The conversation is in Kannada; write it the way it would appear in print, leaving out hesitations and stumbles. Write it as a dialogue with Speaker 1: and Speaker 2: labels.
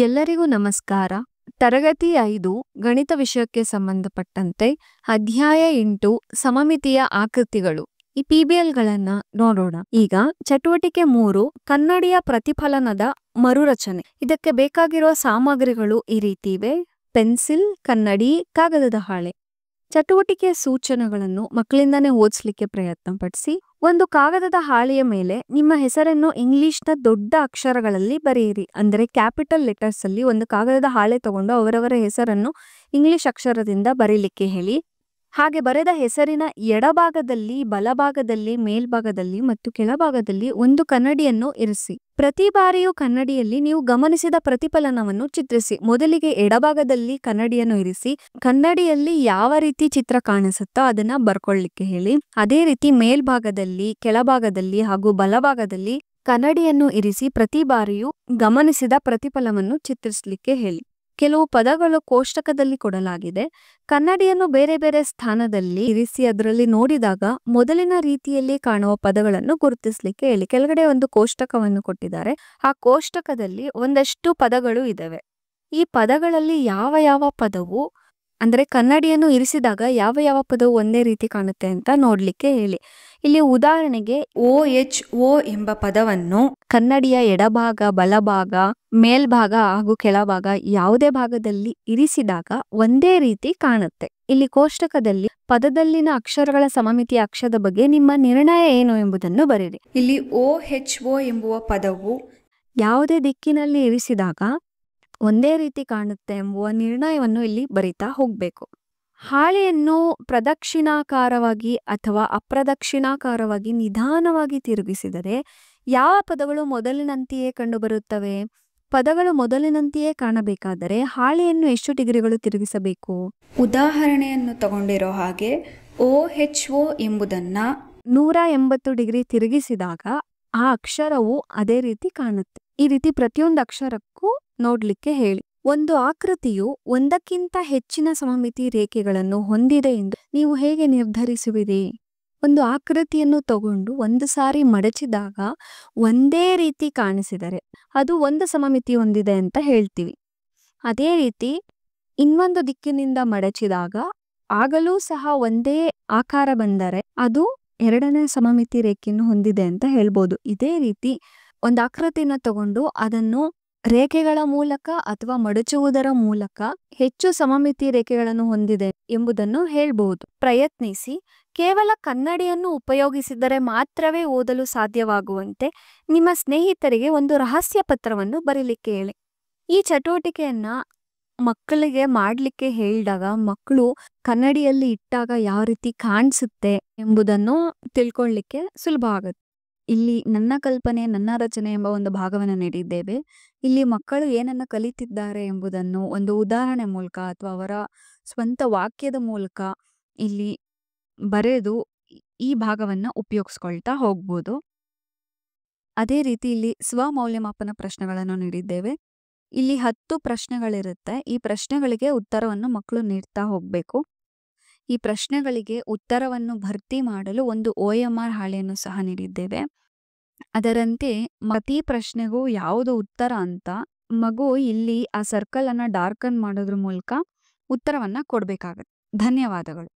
Speaker 1: ಎಲ್ಲರಿಗೂ ನಮಸ್ಕಾರ. ತರಗತಿ 5 ಗಣಿತ ವಿಷಯಕ್ಕೆ ಸಂಬಂಧಪಟ್ಟಂತೆ ಅಧ್ಯಾಯ 8 ಸಮಮಿತಿಯ ಆಕೃತಿಗಳು ಈ PBLಗಳನ್ನ ನೋಡೋಣ. ಈಗ ಚಟುವಟಿಕೆ 3 ಕನ್ನಡಿಯ ಪ್ರತಿಫಲನದ ಮರುರಚನೆ. ಇದಕ್ಕೆ ಬೇಕಾಗಿರುವ ಸಾಮಗ್ರಿಗಳು ಈ ರೀತಿ ಇವೆ: ಪೆನ್ಸಿಲ್, ಕನ್ನಡಿ, ಕಾಗದದ ಹಾಳೆ. ಚಟುವಟಿಕೆ ಸೂಚನೆಗಳನ್ನು ಮಕ್ಕಳಿಂದಾನೇ ಓದಿಸ್ಲಿಕ್ಕೆ ಪ್ರಯತ್ನ ಪಡಿಸಿ. ಒಂದು ಕಾಗದದ ಹಾಳೆಯ ಮೇಲೆ ನಿಮ್ಮ ಹೆಸರನ್ನು ಇಂಗ್ಲಿಷ್ನ ದೊಡ್ಡ ಅಕ್ಷರಗಳಲ್ಲಿ ಬರೆಯಿರಿ. ಅಂದರೆ ಕ್ಯಾಪಿಟಲ್ ಲೆಟರ್ಸ್ ಅಲ್ಲಿ ಒಂದು ಕಾಗದದ ಹಾಳೆ ತಗೊಂಡು ಅವರವರ ಹೆಸರನ್ನು ಇಂಗ್ಲಿಷ್ ಅಕ್ಷರದಿಂದ ಬರೀಲಿಕ್ಕೆ ಹೇಳಿ. ಹಾಗೆ ಬರೆದ ಹೆಸರಿನ ಎಡಭಾಗದಲ್ಲಿ, ಬಲಭಾಗದಲ್ಲಿ, ಮೇಲ್ಭಾಗದಲ್ಲಿ ಮತ್ತು ಕೆಳಭಾಗದಲ್ಲಿ ಒಂದು ಕನ್ನಡಿಯನ್ನು ಇರಿಸಿ. ಪ್ರತಿ ಬಾರಿಯೂ ಕನ್ನಡಿಯಲ್ಲಿ ನೀವು ಗಮನಿಸಿದ ಪ್ರತಿಫಲನವನ್ನು ಚಿತ್ರಿಸಿ. ಮೊದಲಿಗೆ ಎಡಭಾಗದಲ್ಲಿ ಕನ್ನಡಿಯನ್ನು ಇರಿಸಿ. ಕನ್ನಡಿಯಲ್ಲಿ ಯಾವ ರೀತಿ ಚಿತ್ರ ಕಾಣಿಸುತ್ತೋ ಅದನ್ನ ಬರ್ಕೊಳ್ಳಿಕ್ಕೆ ಹೇಳಿ. ಅದೇ ರೀತಿ ಮೇಲ್ಭಾಗದಲ್ಲಿ, ಕೆಳಭಾಗದಲ್ಲಿ ಹಾಗೂ ಬಲಭಾಗದಲ್ಲಿ ಕನ್ನಡಿಯನ್ನು ಇರಿಸಿ ಪ್ರತಿ ಬಾರಿಯೂ ಗಮನಿಸಿದ ಪ್ರತಿಫಲನವನ್ನು ಚಿತ್ರಿಸಲಿಕ್ಕೆ ಹೇಳಿ. ಕೆಲವು ಪದಗಳು ಕೋಷ್ಟಕದಲ್ಲಿ ಕೊಡಲಾಗಿದೆ. ಕನ್ನಡಿಯನ್ನು ಬೇರೆ ಬೇರೆ ಸ್ಥಾನದಲ್ಲಿ ಇರಿಸಿ ಅದರಲ್ಲಿ ನೋಡಿದಾಗ ಮೊದಲಿನ ರೀತಿಯಲ್ಲಿ ಕಾಣುವ ಪದಗಳನ್ನು ಗುರುತಿಸಲಿಕ್ಕೆ ಹೇಳಿ. ಕೆಳಗಡೆ ಒಂದು ಕೋಷ್ಟಕವನ್ನು ಕೊಟ್ಟಿದ್ದಾರೆ. ಆ ಕೋಷ್ಟಕದಲ್ಲಿ ಒಂದಷ್ಟು ಪದಗಳು ಇದಾವೆ. ಈ ಪದಗಳಲ್ಲಿ ಯಾವ ಯಾವ ಪದವು ಅಂದ್ರೆ ಕನ್ನಡಿಯನ್ನು ಇರಿಸಿದಾಗ ಯಾವ ಯಾವ ಪದವು ಒಂದೇ ರೀತಿ ಕಾಣುತ್ತೆ ಅಂತ ನೋಡ್ಲಿಕ್ಕೆ ಹೇಳಿ. ಇಲ್ಲಿ ಉದಾಹರಣೆಗೆ OHO ಎಂಬ ಪದವನ್ನು ಕನ್ನಡಿಯ ಎಡಭಾಗ, ಬಲಭಾಗ, ಮೇಲ್ಭಾಗ ಹಾಗೂ ಕೆಳಭಾಗ ಯಾವುದೇ ಭಾಗದಲ್ಲಿ ಇರಿಸಿದಾಗ ಒಂದೇ ರೀತಿ ಕಾಣುತ್ತೆ. ಇಲ್ಲಿ ಕೋಷ್ಟಕದಲ್ಲಿ ಪದದಲ್ಲಿನ ಅಕ್ಷರಗಳ ಸಮಮಿತಿಯ ಅಕ್ಷರದ ಬಗ್ಗೆ ನಿಮ್ಮ ನಿರ್ಣಯ ಏನು ಎಂಬುದನ್ನು ಬರೆಯಿರಿ. ಇಲ್ಲಿ OHO ಎಂಬುವ ಪದವು ಯಾವುದೇ ದಿಕ್ಕಿನಲ್ಲಿ ಇರಿಸಿದಾಗ ಒಂದೇ ರೀತಿ ಕಾಣುತ್ತೆ ಎಂಬುವ ನಿರ್ಣಯವನ್ನು ಇಲ್ಲಿ ಬರಿತಾ ಹೋಗ್ಬೇಕು. ಹಾಳೆಯನ್ನು ಪ್ರದಕ್ಷಿಣಾಕಾರವಾಗಿ ಅಥವಾ ಅಪ್ರದಕ್ಷಿಣಾಕಾರವಾಗಿ ನಿಧಾನವಾಗಿ ತಿರುಗಿಸಿದರೆ ಯಾವ ಪದಗಳು ಮೊದಲಿನಂತೆಯೇ ಕಂಡುಬರುತ್ತವೆ? ಪದಗಳು ಮೊದಲಿನಂತೆಯೇ ಕಾಣಬೇಕಾದರೆ ಹಾಳೆಯನ್ನು ಎಷ್ಟು ಡಿಗ್ರಿಗಳು ತಿರುಗಿಸಬೇಕು? ಉದಾಹರಣೆಯನ್ನು ತಗೊಂಡಿರೋ ಹಾಗೆ OHO ಎಂಬುದನ್ನ 180 ಡಿಗ್ರಿ ತಿರುಗಿಸಿದಾಗ ಆ ಅಕ್ಷರವು ಅದೇ ರೀತಿ ಕಾಣುತ್ತೆ. ಈ ರೀತಿ ಪ್ರತಿಯೊಂದು ಅಕ್ಷರಕ್ಕೂ ನೋಡ್ಲಿಕ್ಕೆ ಹೇಳಿ. ಒಂದು ಆಕೃತಿಯು ಒಂದಕ್ಕಿಂತ ಹೆಚ್ಚಿನ ಸಮಮಿತಿ ರೇಖೆಗಳನ್ನು ಹೊಂದಿದೆ ಎಂದು ನೀವು ಹೇಗೆ ನಿರ್ಧರಿಸುವಿರಿ? ಒಂದು ಆಕೃತಿಯನ್ನು ತಗೊಂಡು ಒಂದು ಸಾರಿ ಮಡಚಿದಾಗ ಒಂದೇ ರೀತಿ ಕಾಣಿಸಿದರೆ ಅದು ಒಂದು ಸಮಮಿತಿ ಹೊಂದಿದೆ ಅಂತ ಹೇಳ್ತೀವಿ. ಅದೇ ರೀತಿ ಇನ್ನೊಂದು ದಿಕ್ಕಿನಿಂದ ಮಡಚಿದಾಗ ಆಗಲೂ ಸಹ ಒಂದೇ ಆಕಾರ ಬಂದರೆ ಅದು ಎರಡನೇ ಸಮಮಿತಿ ರೇಖೆಯನ್ನು ಹೊಂದಿದೆ ಅಂತ ಹೇಳ್ಬೋದು. ಇದೇ ರೀತಿ ಒಂದು ಆಕೃತಿನ ತಗೊಂಡು ಅದನ್ನು ರೇಖೆಗಳ ಮೂಲಕ ಅಥವಾ ಮಡಚುವುದರ ಮೂಲಕ ಹೆಚ್ಚು ಸಮಮಿತಿ ರೇಖೆಗಳನ್ನು ಹೊಂದಿದೆ ಎಂಬುದನ್ನು ಹೇಳ್ಬಹುದು. ಪ್ರಯತ್ನಿಸಿ. ಕೇವಲ ಕನ್ನಡಿಯನ್ನು ಉಪಯೋಗಿಸಿದರೆ ಮಾತ್ರವೇ ಓದಲು ಸಾಧ್ಯವಾಗುವಂತೆ ನಿಮ್ಮ ಸ್ನೇಹಿತರಿಗೆ ಒಂದು ರಹಸ್ಯ ಪತ್ರವನ್ನು ಬರೀಲಿಕ್ಕೆ ಹೇಳಿ. ಈ ಚಟುವಟಿಕೆಯನ್ನ ಮಕ್ಕಳಿಗೆ ಮಾಡ್ಲಿಕ್ಕೆ ಹೇಳಿದಾಗ ಮಕ್ಕಳು ಕನ್ನಡಿಯಲ್ಲಿ ಇಟ್ಟಾಗ ಯಾವ ರೀತಿ ಕಾಣಿಸುತ್ತೆ ಎಂಬುದನ್ನು ತಿಳ್ಕೊಳ್ಳಿಕ್ಕೆ ಸುಲಭ ಆಗುತ್ತೆ. ಇಲ್ಲಿ ನನ್ನ ಕಲ್ಪನೆ, ನನ್ನ ರಚನೆ ಎಂಬ ಒಂದು ಭಾಗವನ್ನು ನೀಡಿದ್ದೇವೆ. ಇಲ್ಲಿ ಮಕ್ಕಳು ಏನನ್ನ ಕಲಿತಿದ್ದಾರೆ ಎಂಬುದನ್ನು ಒಂದು ಉದಾಹರಣೆ ಮೂಲಕ ಅಥವಾ ಅವರ ಸ್ವಂತ ವಾಕ್ಯದ ಮೂಲಕ ಇಲ್ಲಿ ಬರೆದು ಈ ಭಾಗವನ್ನು ಉಪಯೋಗಿಸ್ಕೊಳ್ತಾ ಹೋಗ್ಬೋದು. ಅದೇ ರೀತಿ ಇಲ್ಲಿ ಸ್ವಮೌಲ್ಯಮಾಪನ ಪ್ರಶ್ನೆಗಳನ್ನು ನೀಡಿದ್ದೇವೆ. ಇಲ್ಲಿ 10 ಪ್ರಶ್ನೆಗಳಿರುತ್ತೆ. ಈ ಪ್ರಶ್ನೆಗಳಿಗೆ ಉತ್ತರವನ್ನು ಮಕ್ಕಳು ನೀಡ್ತಾ ಹೋಗ್ಬೇಕು. ಈ ಪ್ರಶ್ನೆಗಳಿಗೆ ಉತ್ತರವನ್ನು ಭರ್ತಿ ಮಾಡಲು ಒಂದು OMR ಹಾಳೆಯನ್ನು ಸಹ ನೀಡಿದ್ದೇವೆ. ಅದರಂತೆ ಪ್ರತಿ ಪ್ರಶ್ನೆಗೂ ಯಾವುದು ಉತ್ತರ ಅಂತ ಮಗು ಇಲ್ಲಿ ಆ ಸರ್ಕಲ್ ಅನ್ನ ಡಾರ್ಕನ್ ಮಾಡೋದ್ರ ಮೂಲಕ ಉತ್ತರವನ್ನ ಕೊಡ್ಬೇಕಾಗತ್ತೆ. ಧನ್ಯವಾದಗಳು.